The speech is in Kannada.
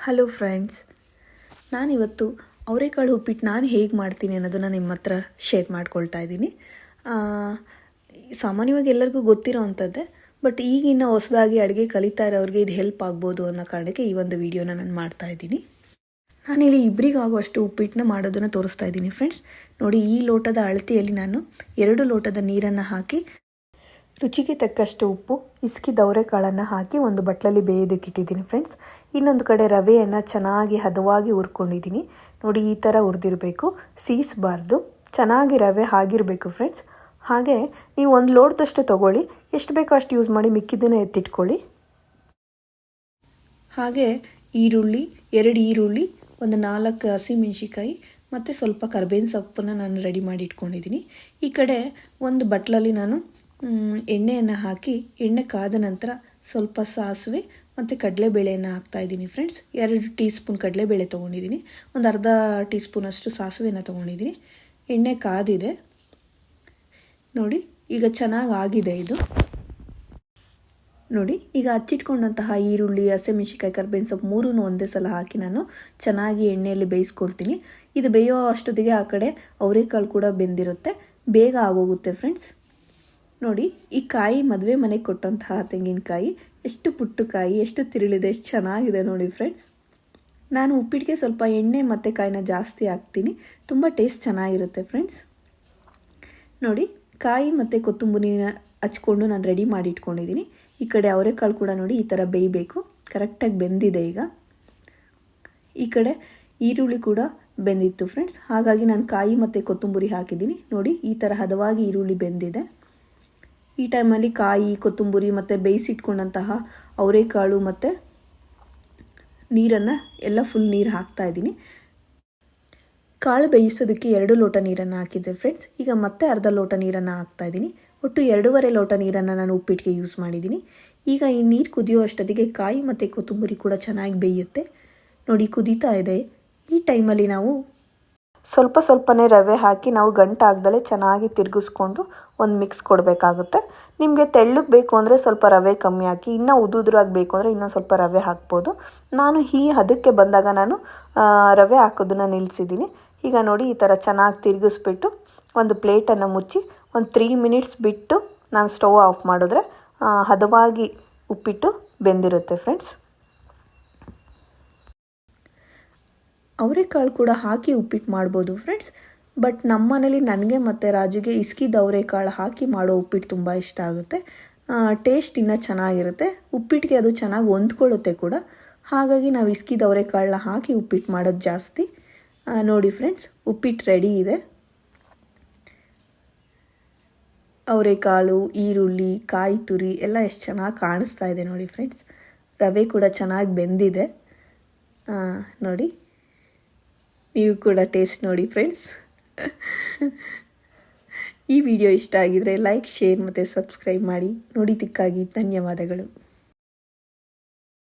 ಹಲೋ ಫ್ರೆಂಡ್ಸ್, ನಾನಿವತ್ತು ಅವರೆಕಾಳು ಉಪ್ಪಿಟ್ಟು ನಾನು ಹೇಗೆ ಮಾಡ್ತೀನಿ ಅನ್ನೋದನ್ನು ನಿಮ್ಮ ಹತ್ರ ಶೇರ್ ಮಾಡ್ಕೊಳ್ತಾ ಇದ್ದೀನಿ. ಸಾಮಾನ್ಯವಾಗಿ ಎಲ್ಲರಿಗೂ ಗೊತ್ತಿರೋ ಅಂಥದ್ದೇ, ಬಟ್ ಈಗಿನ ಹೊಸದಾಗಿ ಅಡುಗೆ ಕಲಿತಾ ಇರೋರಿಗೆ ಇದು ಹೆಲ್ಪ್ ಆಗ್ಬೋದು ಅನ್ನೋ ಕಾರಣಕ್ಕೆ ಈ ಒಂದು ವಿಡಿಯೋನ ನಾನು ಮಾಡ್ತಾ ಇದ್ದೀನಿ. ನಾನಿಲ್ಲಿ ಇಬ್ಬರಿಗಾಗುವಷ್ಟು ಉಪ್ಪಿಟ್ಟನ್ನ ಮಾಡೋದನ್ನು ತೋರಿಸ್ತಾ ಇದ್ದೀನಿ ಫ್ರೆಂಡ್ಸ್. ನೋಡಿ, ಈ ಲೋಟದ ಅಳತೆಯಲ್ಲಿ ನಾನು 2 ಲೋಟದ ನೀರನ್ನು ಹಾಕಿ ರುಚಿಗೆ ತಕ್ಕಷ್ಟು ಉಪ್ಪು, ಇಸ್ಕಿದ ಅವರೆಕಾಳನ್ನು ಹಾಕಿ ಒಂದು ಬಟ್ಲಲ್ಲಿ ಬೇಯೋದಕ್ಕೆ ಇಟ್ಟಿದ್ದೀನಿ ಫ್ರೆಂಡ್ಸ್. ಇನ್ನೊಂದು ಕಡೆ ರವೆಯನ್ನು ಚೆನ್ನಾಗಿ ಹದವಾಗಿ ಹುರ್ಕೊಂಡಿದ್ದೀನಿ. ನೋಡಿ, ಈ ಥರ ಹುರಿದಿರಬೇಕು, ಸೀಸಬಾರ್ದು, ಚೆನ್ನಾಗಿ ರವೆ ಆಗಿರಬೇಕು ಫ್ರೆಂಡ್ಸ್. ಹಾಗೆ ನೀವು ಒಂದು ಲೋಟದಷ್ಟು ತೊಗೊಳ್ಳಿ, ಎಷ್ಟು ಬೇಕೋ ಅಷ್ಟು ಯೂಸ್ ಮಾಡಿ, ಮಿಕ್ಕಿದ್ದನ್ನು ಎತ್ತಿಟ್ಕೊಳ್ಳಿ. ಹಾಗೆ ಈರುಳ್ಳಿ, 2 ಈರುಳ್ಳಿ, ಒಂದು 4 ಹಸಿಮೆಣಸಿಕಾಯಿ ಮತ್ತು ಸ್ವಲ್ಪ ಕರಿಬೇವಿನ ಸೊಪ್ಪನ್ನು ನಾನು ರೆಡಿ ಮಾಡಿ ಇಟ್ಕೊಂಡಿದ್ದೀನಿ. ಈ ಕಡೆ ಒಂದು ಬಟ್ಲಲ್ಲಿ ನಾನು ಎಣ್ಣೆಯನ್ನು ಹಾಕಿ, ಎಣ್ಣೆ ಕಾದ ನಂತರ ಸ್ವಲ್ಪ ಸಾಸಿವೆ ಮತ್ತು ಕಡಲೆಬೇಳೆಯನ್ನು ಹಾಕ್ತಾಯಿದ್ದೀನಿ ಫ್ರೆಂಡ್ಸ್. 2 ಟೀ ಸ್ಪೂನ್ ಕಡಲೆಬೇಳೆ ತೊಗೊಂಡಿದ್ದೀನಿ, ಒಂದು ಅರ್ಧ ಟೀ ಸ್ಪೂನಷ್ಟು ಸಾಸಿವೆನ ತೊಗೊಂಡಿದ್ದೀನಿ. ಎಣ್ಣೆ ಕಾದಿದೆ ನೋಡಿ, ಈಗ ಚೆನ್ನಾಗಿ ಆಗಿದೆ ಇದು. ನೋಡಿ, ಈಗ ಹಚ್ಚಿಟ್ಕೊಂಡಂತಹ ಈರುಳ್ಳಿ, ಹಸಿಮೆಣಸಿಕಾಯಿ, ಕರಿಬೇವಿನ ಸೊಪ್ಪು 3 ಒಂದೇ ಸಲ ಹಾಕಿ ನಾನು ಚೆನ್ನಾಗಿ ಎಣ್ಣೆಯಲ್ಲಿ ಬೇಯಿಸ್ಕೊಡ್ತೀನಿ. ಇದು ಬೇಯೋ ಅಷ್ಟೊತ್ತಿಗೆ ಆ ಕಡೆ ಅವರೆಕಾಳು ಕೂಡ ಬೆಂದಿರುತ್ತೆ, ಬೇಗ ಆಗೋಗುತ್ತೆ ಫ್ರೆಂಡ್ಸ್. ನೋಡಿ, ಈ ಕಾಯಿ ಮದುವೆ ಮನೆಗೆ ಕೊಟ್ಟಂತಹ ತೆಂಗಿನಕಾಯಿ, ಎಷ್ಟು ಪುಟ್ಟು ಕಾಯಿ, ಎಷ್ಟು ತಿರುಳಿದೆ, ಎಷ್ಟು ಚೆನ್ನಾಗಿದೆ ನೋಡಿ ಫ್ರೆಂಡ್ಸ್. ನಾನು ಉಪ್ಪಿಟ್ಟಿಗೆ ಸ್ವಲ್ಪ ಎಣ್ಣೆ ಮತ್ತು ಕಾಯಿನ ಜಾಸ್ತಿ ಹಾಕ್ತೀನಿ, ತುಂಬ ಟೇಸ್ಟ್ ಚೆನ್ನಾಗಿರುತ್ತೆ ಫ್ರೆಂಡ್ಸ್. ನೋಡಿ, ಕಾಯಿ ಮತ್ತು ಕೊತ್ತಂಬರಿನ ಹಚ್ಕೊಂಡು ನಾನು ರೆಡಿ ಮಾಡಿ ಇಟ್ಕೊಂಡಿದ್ದೀನಿ. ಈ ಕಡೆ ಅವರೆಕಾಳು ಕೂಡ ನೋಡಿ ಈ ಥರ ಬೇಯಬೇಕು, ಕರೆಕ್ಟಾಗಿ ಬೆಂದಿದೆ. ಈಗ ಈ ಕಡೆ ಈರುಳ್ಳಿ ಕೂಡ ಬೆಂದಿತ್ತು ಫ್ರೆಂಡ್ಸ್, ಹಾಗಾಗಿ ನಾನು ಕಾಯಿ ಮತ್ತು ಕೊತ್ತಂಬರಿ ಹಾಕಿದ್ದೀನಿ. ನೋಡಿ, ಈ ಥರ ಹದವಾಗಿ ಈರುಳ್ಳಿ ಬೆಂದಿದೆ. ಈ ಟೈಮಲ್ಲಿ ಕಾಯಿ, ಕೊತ್ತಂಬರಿ ಮತ್ತು ಬೇಯಿಸಿಟ್ಕೊಂಡಂತಹ ಅವರೆಕಾಳು ಮತ್ತು ನೀರನ್ನು ಎಲ್ಲ ಫುಲ್ ನೀರು ಹಾಕ್ತಾಯಿದ್ದೀನಿ. ಕಾಳು ಬೇಯಿಸೋದಕ್ಕೆ 2 ಲೋಟ ನೀರನ್ನು ಹಾಕಿದ್ದೆ ಫ್ರೆಂಡ್ಸ್. ಈಗ ಮತ್ತೆ ಅರ್ಧ ಲೋಟ ನೀರನ್ನು ಹಾಕ್ತಾಯಿದ್ದೀನಿ. ಒಟ್ಟು 2.5 ಲೋಟ ನೀರನ್ನು ನಾನು ಉಪ್ಪಿಟ್ಟಿಗೆ ಯೂಸ್ ಮಾಡಿದ್ದೀನಿ. ಈಗ ಈ ನೀರು ಕುದಿಯೋ ಅಷ್ಟೊತ್ತಿಗೆ ಕಾಯಿ ಮತ್ತು ಕೊತ್ತಂಬರಿ ಕೂಡ ಚೆನ್ನಾಗಿ ಬೇಯುತ್ತೆ. ನೋಡಿ, ಕುದೀತಾ ಇದೆ. ಈ ಟೈಮಲ್ಲಿ ನಾವು ಸ್ವಲ್ಪನೇ ರವೆ ಹಾಕಿ ನಾವು ಗಂಟಾಗ್ದಲೇ ಚೆನ್ನಾಗಿ ತಿರುಗಿಸ್ಕೊಂಡು ಒಂದು ಮಿಕ್ಸ್ ಕೊಡಬೇಕಾಗುತ್ತೆ. ನಿಮಗೆ ತೆಳ್ಳಗೆ ಬೇಕು ಅಂದರೆ ಸ್ವಲ್ಪ ರವೆ ಕಮ್ಮಿ ಹಾಕಿ, ಇನ್ನೂ ಉದುರಾಗಿ ಬೇಕು ಅಂದರೆ ಇನ್ನೊಂದು ಸ್ವಲ್ಪ ರವೆ ಹಾಕ್ಬೋದು. ನಾನು ಈ ಹದಕ್ಕೆ ಬಂದಾಗ ನಾನು ರವೆ ಹಾಕೋದನ್ನು ನಿಲ್ಲಿಸಿದ್ದೀನಿ. ಈಗ ನೋಡಿ, ಈ ಥರ ಚೆನ್ನಾಗಿ ತಿರುಗಿಸ್ಬಿಟ್ಟು ಒಂದು ಪ್ಲೇಟನ್ನು ಮುಚ್ಚಿ ಒಂದು 3 ಮಿನಿಟ್ಸ್ ಬಿಟ್ಟು ನಾನು ಸ್ಟವ್ ಆಫ್ ಮಾಡಿದ್ರೆ ಹದವಾಗಿ ಉಪ್ಪಿಟ್ಟು ಬೆಂದಿರುತ್ತೆ ಫ್ರೆಂಡ್ಸ್. ಅವರೆಕಾಳು ಕೂಡ ಹಾಕಿ ಉಪ್ಪಿಟ್ಟು ಮಾಡ್ಬೋದು ಫ್ರೆಂಡ್ಸ್, ಬಟ್ ನಮ್ಮ ಮನೇಲಿ ನನಗೆ ಮತ್ತು ರಾಜುಗೆ ಇಸ್ಕಿದ ಅವರೆಕಾಳು ಹಾಕಿ ಮಾಡೋ ಉಪ್ಪಿಟ್ಟು ತುಂಬ ಇಷ್ಟ ಆಗುತ್ತೆ. ಟೇಸ್ಟ್ ಇನ್ನೂ ಚೆನ್ನಾಗಿರುತ್ತೆ, ಉಪ್ಪಿಟ್ಟಿಗೆ ಅದು ಚೆನ್ನಾಗಿ ಹೊಂದ್ಕೊಳ್ಳುತ್ತೆ ಕೂಡ. ಹಾಗಾಗಿ ನಾವು ಇಸ್ಕಿದ ಅವರೆಕಾಳನ್ನ ಹಾಕಿ ಉಪ್ಪಿಟ್ಟು ಮಾಡೋದು ಜಾಸ್ತಿ. ನೋಡಿ ಫ್ರೆಂಡ್ಸ್, ಉಪ್ಪಿಟ್ಟು ರೆಡಿ ಇದೆ. ಅವರೆಕಾಳು, ಈರುಳ್ಳಿ, ಕಾಯಿ ತುರಿ ಎಲ್ಲ ಎಷ್ಟು ಚೆನ್ನಾಗಿ ಕಾಣಿಸ್ತಾ ಇದೆ ನೋಡಿ ಫ್ರೆಂಡ್ಸ್. ರವೆ ಕೂಡ ಚೆನ್ನಾಗಿ ಬೆಂದಿದೆ ನೋಡಿ. ನೀವು ಕೂಡ ಟೇಸ್ಟ್ ನೋಡಿ ಫ್ರೆಂಡ್ಸ್. ಈ ವಿಡಿಯೋ ಇಷ್ಟ ಆಗಿದರೆ ಲೈಕ್, ಶೇರ್ ಮತ್ತು ಸಬ್ಸ್ಕ್ರೈಬ್ ಮಾಡಿ. ನೋಡಿದ್ದಕ್ಕಾಗಿ ಧನ್ಯವಾದಗಳು.